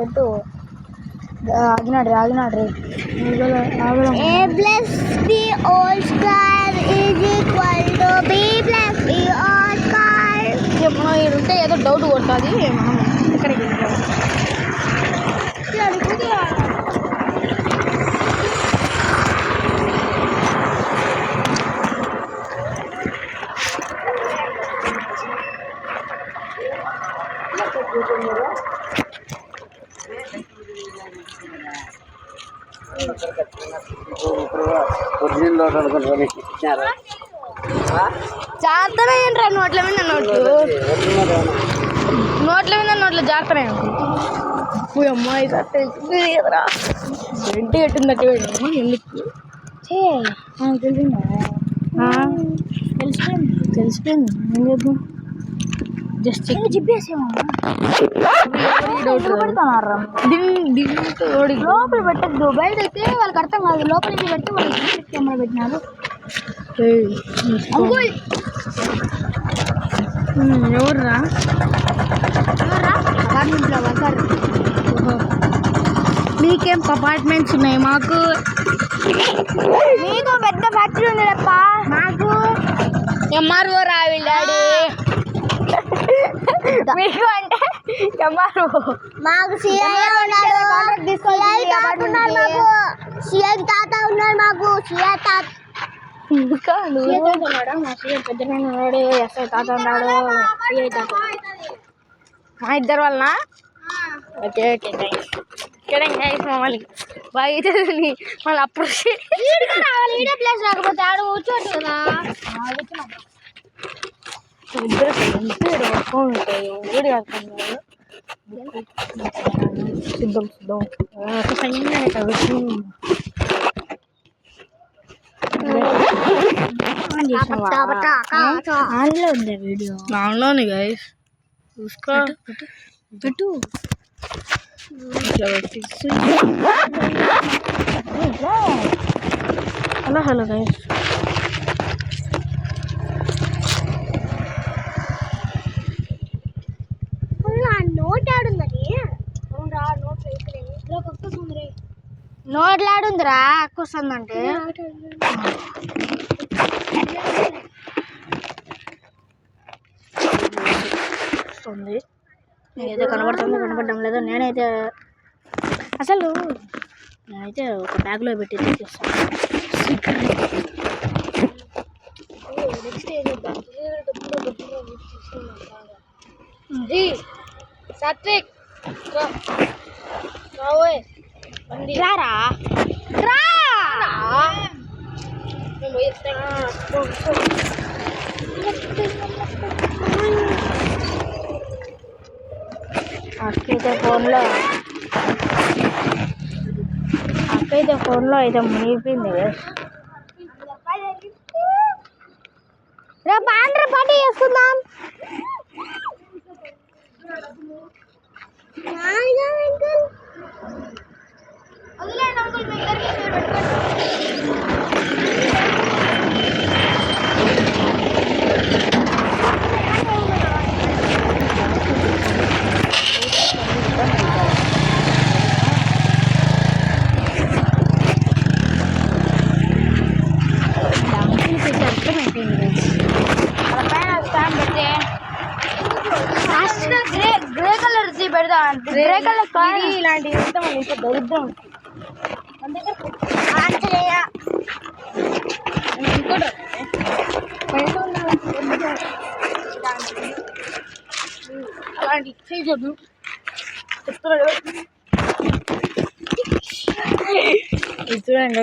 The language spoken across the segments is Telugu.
పెట్టు ఆగినాడు A plus B all square is equal to B plus B all square. మనం ఇది ఉంటే ఏదో డౌట్ కొడుతుంది మనం ఎక్కడికి వెళ్ళాం జాగ్రత్తగా ఏంట్రా నోట్ల మీద జాగ్రత్తనే అమ్మాయి కదరా ఇంటి కట్టిందట్టు ఎందుకు తెలిసిపోయింది ఏం చేద్దాం జస్ట్ లోపల పెట్టద్దు బయట అయితే వాళ్ళకి అర్థం కాదు లోపల నుంచి పెడితే వాళ్ళకి కెమెరా పెట్టినారు ఎవర్రా అపార్ట్మెంట్లో వస్తారు మీకేం అపార్ట్మెంట్స్ ఉన్నాయి మాకు మీకు పెద్ద ఫ్యాక్టరీ ఉంది తప్ప మాకు ఎంఆర్ఓ రావిడాడు మీకు అంటే ఎంఆర్ఓ మాకు సిఐ తాత ఉన్నారు మాకు సిఐ తాత మా సిఐ పెద్ద ఉన్నాడు ఎస్ఐ తాత ఉన్నాడు సిఐ తాత మా ఇద్దరు వలన ఓకే ఓకే థ్యాంక్స్ మమ్మల్ని బాగా అవుతుంది మళ్ళీ అప్పుడు ఈడే ప్లేస్ రాకపోతే ఆడ కూర్చోవచ్చు కదా ఇద్దరు ఫోన్ ఉంటాయి ఊడి కాకుండా సిద్ధం ఆన్లో ఉంది వీడియో ఆన్లోనే గైస్ చూసుకో పెట్టు హలో గైస్ నోట్లాడుందిరా కూర్చుందంటే వస్తుంది ఏదో కనబడడం లేదో నేనైతే ఒక బ్యాగ్లో పెట్టి తెచ్చేస్తాను సాత్విక్ రారా అక్కయితే ఫోన్లో అయితే మునిగిపోయింది రేపు ఆంధ్ర పార్టీ చేసుకుందాం గ్రే కలర్ ఇలాంటివి ఉంటే మన ఇంట్లో దరిద్రం అలాంటి చేయదు చూడండి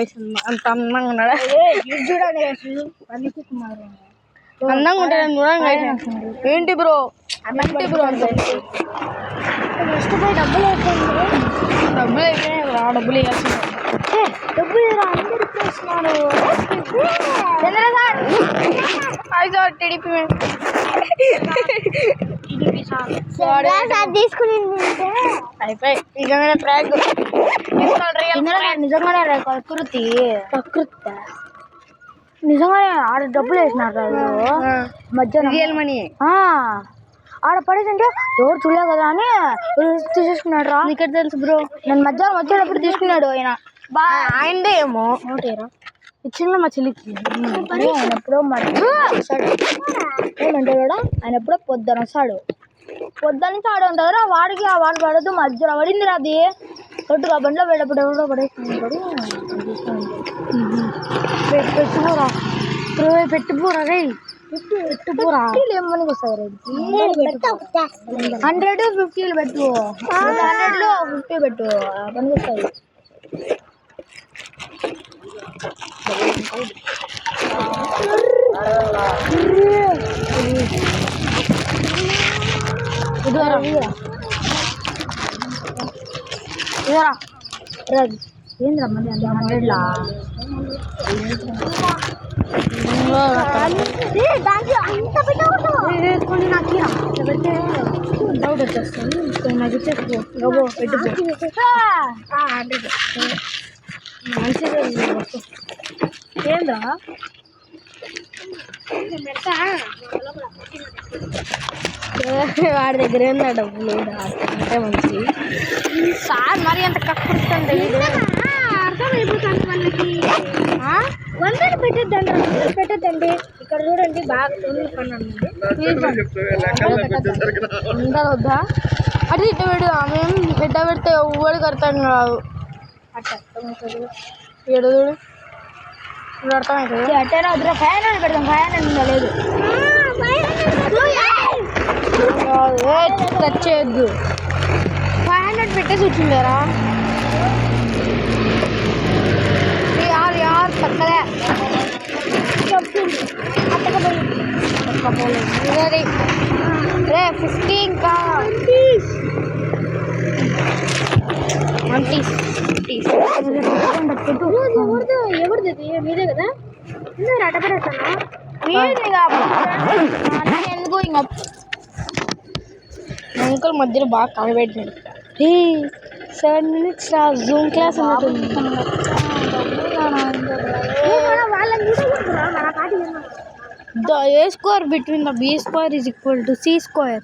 అంత అందంగా ఉన్నాడా చూడండి అందంగా ఉంటాడు చూడండి ఏంటి బ్రో అంటే బ్రో అంత నష్టపోయి డబ్బులు అయిపోయినాయి డబ్బులు తీసుకుని అయిపోయి నిజంగానే ప్రాంక్ నిజంగానే ప్రకృతి నిజంగానే ఆడ డబ్బులు వేసినారు మధ్యాహ్నం రియల్ మనీ ఆడ పడేదంటే ఎవరు చూడలే కదా అని తీసేసుకున్నాడు రా. నీకు తెలుసు బ్రో, నేను మధ్యాహ్నం వచ్చేటప్పుడు తీసుకున్నాడు ఆయన. ఆయనదే ఏమో నోటేరా ఇచ్చింది మా చెల్లికి. ఆయన ఎప్పుడో ఏమంటే కూడా ఆయన ఎప్పుడో పొద్దున వస్తాడు. పొద్దున్న నుంచి ఆడ ఉంటారు వాడికి ఆ వాడు పడదు. మధ్యలో పడింది రా అది కొట్టుగా బండిలో వెళ్ళప్పుడు ఎవడో పడేసుకున్నాడు. పెట్టుకోరా పెట్టుకోరా రే పెట్టుకోరా ఏమనికి వస్తుంది 100 50 పెట్టు 100లో 50 పెట్టు పనికి వస్తుంది. ఏంద్రా మళ్ళీ 100లా డౌట్ వచ్చేస్తుంది. నాకు ఇచ్చేసుకో గబో పెట్టుకో మంచిదే. ఏంద్రా వాడి దగ్గర ఏందా డబ్బులు అంటే మంచిది సార్. మరి అంత కష్టపడుతుంది అర్థమైపోతుంది వాళ్ళకి. 100 పెట్టద్దండి ఇక్కడ చూడండి బాగా అందరు వద్దా అది ఇట్ట పెడు. మేము ఎట్ట పెడితే ఎవరికి అర్థం కాదు. అట్ట అర్థమవుతుంది ఏడు చూడు ఇప్పుడు అర్థమవుతుంది. అట్టేనా వద్దురా 500 పెడతాం. 500 లేదు టచ్ చేయొద్దు. 500 పెట్టేసి వచ్చిందారా यार तक्कले रे 15 का 20 ఎవరిది మీదే కదా అటపడేస్తాను ఎందుకు ఇంకా అంకుల్ మధ్యలో బాగా కలబెట్టినాడు. 7 minutes రా జూమ్ క్లాస్ అన్నట్టుంది. A square between the B square is equal to C square.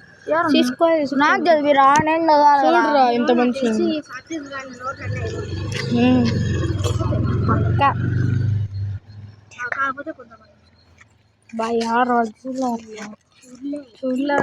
C square is నాకు చదివిరా నేను చూడరా ఇంత మంచి పక్క బాయ్ చూడలే